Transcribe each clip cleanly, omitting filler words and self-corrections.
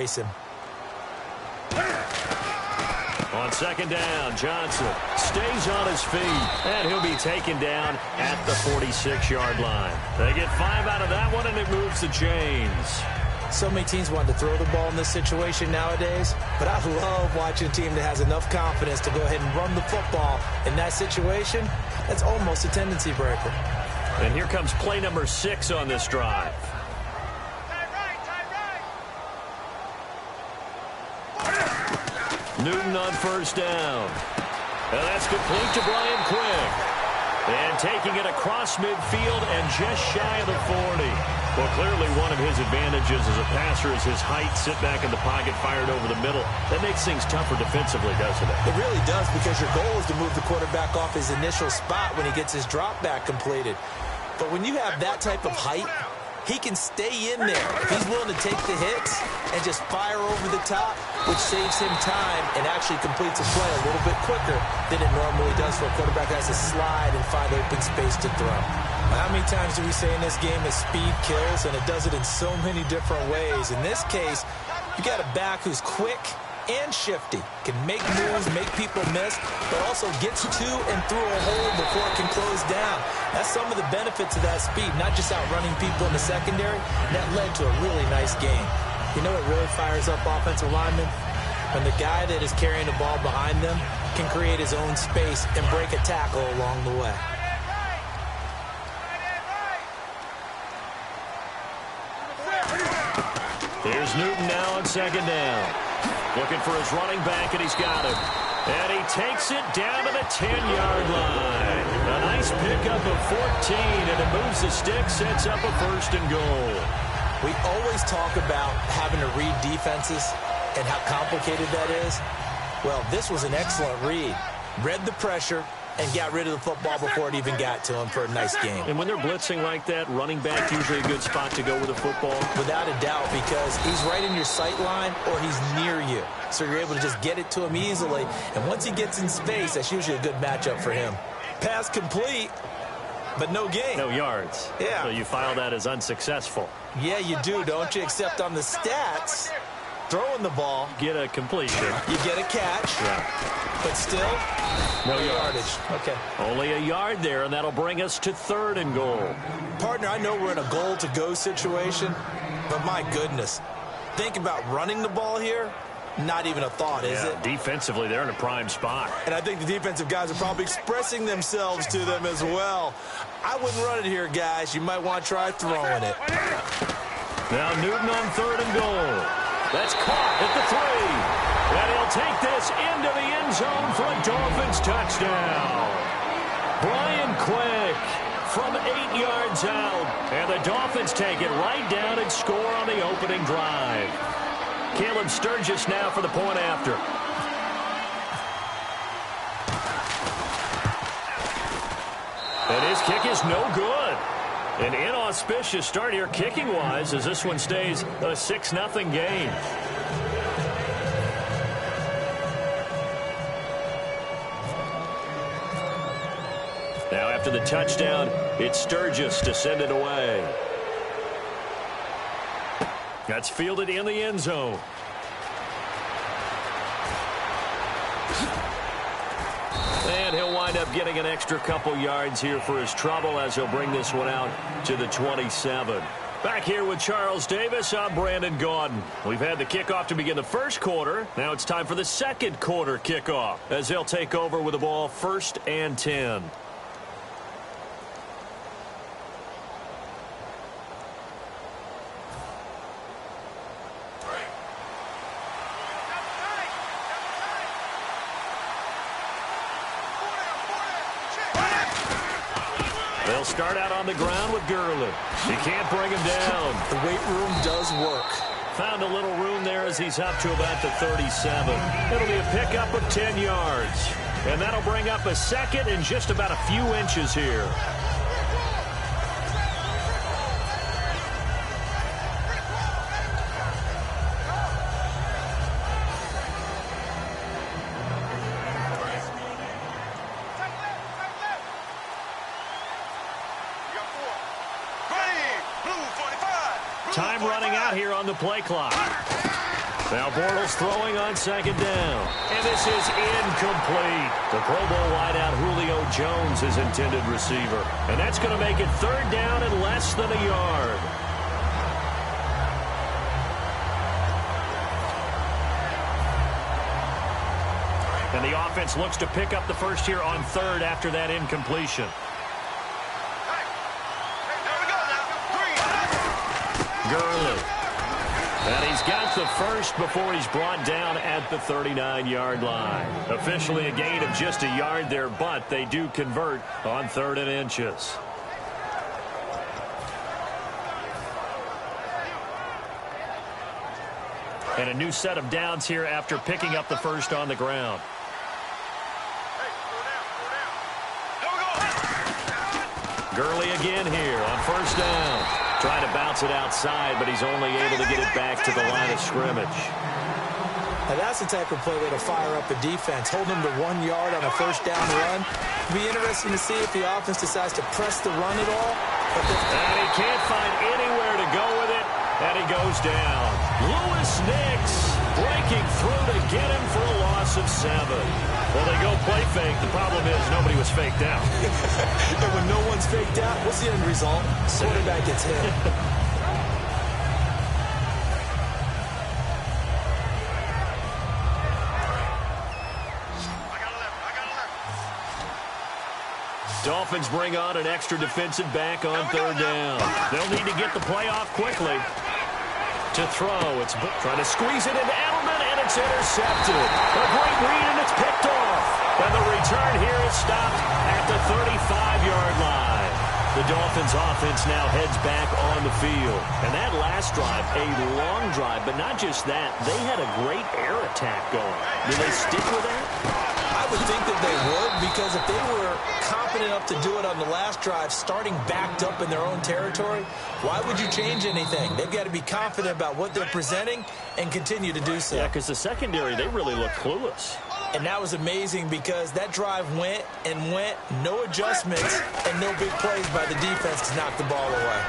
chase him. On second down, Johnson stays on his feet, and he'll be taken down at the 46-yard line. They get 5 out of that one, and it moves the chains. So many teams want to throw the ball in this situation nowadays, but I love watching a team that has enough confidence to go ahead and run the football in that situation. That's almost a tendency breaker. And here comes play number 6 on this drive. Newton on first down. And that's complete to Brian Quick. And taking it across midfield and just shy of the 40. Well, clearly one of his advantages as a passer is his height. Sit back in the pocket, fired over the middle. That makes things tougher defensively, doesn't it? It really does, because your goal is to move the quarterback off his initial spot when he gets his drop back completed. But when you have that type of height, he can stay in there. He's willing to take the hits and just fire over the top, which saves him time and actually completes a play a little bit quicker than it normally does for a quarterback who has to slide and find open space to throw. How many times do we say in this game that speed kills, and it does it in so many different ways? In this case, you got a back who's quick and shifty, can make moves, make people miss, but also gets to and through a hole before it can close down. That's some of the benefits of that speed, not just outrunning people in the secondary. That led to a really nice game. You know what really fires up offensive linemen? When the guy that is carrying the ball behind them can create his own space and break a tackle along the way. Here's Newton now on second down. Looking for his running back, and he's got him. And he takes it down to the 10-yard line. A nice pickup of 14, and it moves the stick, sets up a first and goal. We always talk about having to read defenses and how complicated that is. Well, this was an excellent read. Read the pressure and got rid of the football before it even got to him for a nice game. And when they're blitzing like that, running back usually a good spot to go with the football? Without a doubt, because he's right in your sight line or he's near you. So you're able to just get it to him easily. And once he gets in space, that's usually a good matchup for him. Pass complete, but no gain. No yards. Yeah. So you file that as unsuccessful. Yeah, you do, don't you? Except on the stats, throwing the ball, Get a completion. you get a catch. Yeah. But still, no yardage. Okay. Only a yard there, and that'll bring us to 3rd and goal. Partner, I know we're in a goal-to-go situation, but my goodness. Think about running the ball here. Not even a thought, is it? Defensively, they're in a prime spot. And I think the defensive guys are probably expressing themselves to them as well. I wouldn't run it here, guys. You might want to try throwing it. Now Newton on 3rd and goal. That's caught at the 3. And he'll take this into the end zone for a Dolphins touchdown. Brian Quick from 8 yards out. And the Dolphins take it right down and score on the opening drive. Caleb Sturgis now for the point after. And his kick is no good. An inauspicious start here kicking-wise as this one stays a 6-0 game. Now after the touchdown, it's Sturgis to send it away. That's fielded in the end zone. And he'll wind up getting an extra couple yards here for his trouble as he'll bring this one out to the 27. Back here with Charles Davis, I'm Brandon Gaudin. We've had the kickoff to begin the first quarter. Now it's time for the second quarter kickoff as they'll take over with the ball 1st and 10. They'll start out on the ground with Gurley. He can't bring him down. The weight room does work. Found a little room there as he's up to about the 37. It'll be a pickup of 10 yards. And that'll bring up a second and just about a few inches here. Time running out here on the play clock. Now Bortles throwing on second down. And this is incomplete. The Pro Bowl wideout Julio Jones is intended receiver. And that's going to make it third down and less than a yard. And the offense looks to pick up the first here on third after that incompletion. Gurley. And he's got the first before he's brought down at the 39-yard line. Officially a gain of just a yard there, but they do convert on 3rd and inches. And a new set of downs here after picking up the first on the ground. Gurley again here on first down. Trying to bounce it outside, but he's only able to get it back to the line of scrimmage. Now that's the type of play that'll fire up a defense. Hold them to 1 yard on a first down run. It'll be interesting to see if the offense decides to press the run at all. And he can't find anywhere to go with it, and he goes down. Lewis Nix breaking through to get him for a loss of 7. Well, they go play fake. The problem is nobody was faked out. And when no one's faked out, what's the end result? Quarterback gets hit. Dolphins bring on an extra defensive back on third down. They'll need to get the play off quickly. To throw, it's trying to squeeze it into Edelman, and it's intercepted. A great read, and it's picked off. And the return here is stopped at the 35-yard line. The Dolphins offense now heads back on the field. And that last drive, a long drive, but not just that. They had a great air attack going. Do they stick with that? I would think that they would, because if they were confident enough to do it on the last drive, starting backed up in their own territory, why would you change anything? They've got to be confident about what they're presenting and continue to do so. Yeah, because the secondary, they really look clueless. And that was amazing because that drive went and went, no adjustments, and no big plays by the defense to knock the ball away.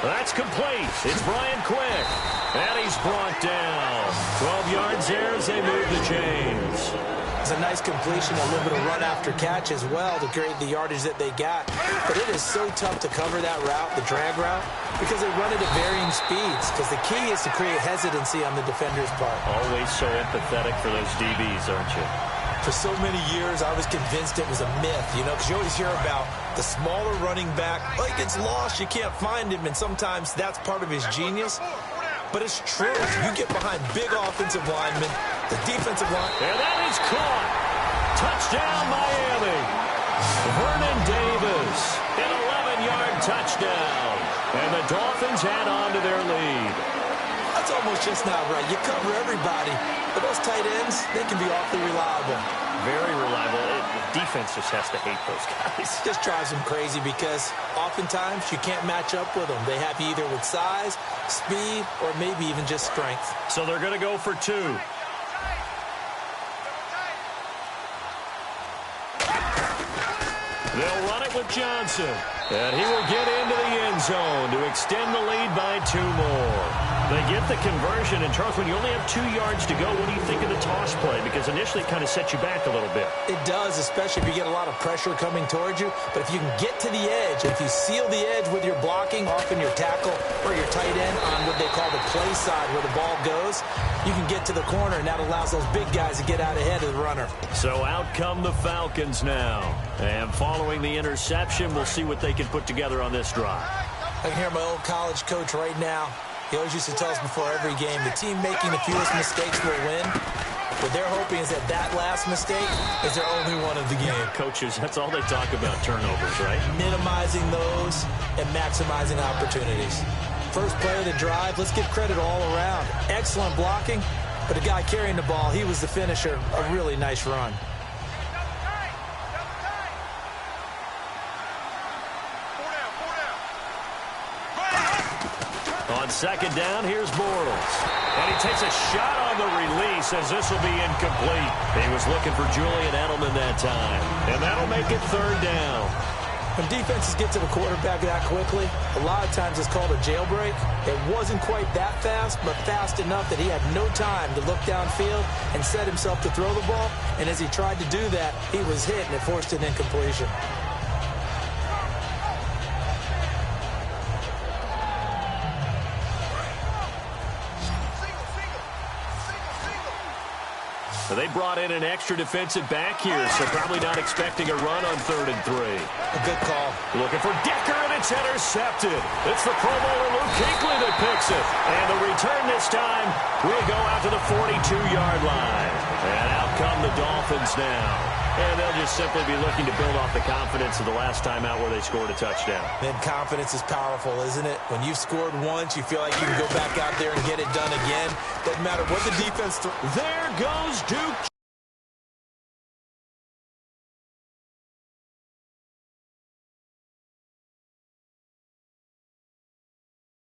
That's complete. It's Brian Quick. And he's brought down. 12 yards there as they move the chains. It's a nice completion, a little bit of run after catch as well to create the yardage that they got. But it is so tough to cover that route, the drag route, because they run it at varying speeds. Because the key is to create hesitancy on the defender's part. Always so empathetic for those DBs, aren't you? For so many years, I was convinced it was a myth, you know, because you always hear about the smaller running back. Oh, he gets lost, you can't find him, and sometimes that's part of his genius. But it's true. You get behind big offensive linemen, the defensive line. And that is caught. Touchdown, Miami. Vernon Davis, an 11-yard touchdown. And the Dolphins add on to their lead. That's almost just not right. You cover everybody. But those tight ends, they can be awfully reliable. Very reliable. The defense just has to hate those guys. It just drives them crazy because oftentimes you can't match up with them. They have you either with size, speed, or maybe even just strength. So they're going to go for 2. They'll run it with Johnson. And he will get into the end zone to extend the lead by 2 more. They get the conversion. And, Charles, when you only have 2 yards to go, what do you think of the toss play? Because initially it kind of sets you back a little bit. It does, especially if you get a lot of pressure coming towards you. But if you can get to the edge, if you seal the edge with your blocking, often your tackle or your tight end on what they call the play side where the ball goes, you can get to the corner, and that allows those big guys to get out ahead of the runner. So out come the Falcons now. And following the interception, we'll see what they can put together on this drive. I can hear my old college coach right now. He always used to tell us before every game, the team making the fewest mistakes will win. What they're hoping is that that last mistake is their only one of the game. Coaches, that's all they talk about, turnovers, right? Minimizing those and maximizing opportunities. First play of the drive, let's give credit all around. Excellent blocking, but the guy carrying the ball, he was the finisher. A really nice run. On second down, here's Bortles. And he takes a shot on the release as this will be incomplete. He was looking for Julian Edelman that time. And that'll make it third down. When defenses get to the quarterback that quickly, a lot of times it's called a jailbreak. It wasn't quite that fast, but fast enough that he had no time to look downfield and set himself to throw the ball. And as he tried to do that, he was hit, and it forced an incompletion. They brought in an extra defensive back here, so probably not expecting a run on 3rd and 3. A good call. Looking for Decker, and it's intercepted. It's the Pro Bowler Luke Kuechly that picks it. And the return this time will go out to the 42-yard line. And out come the Dolphins now. And they'll just simply be looking to build off the confidence of the last time out where they scored a touchdown. Man, confidence is powerful, isn't it? When you've scored once, you feel like you can go back out there and get it done again. Doesn't matter what the defense... There goes Duke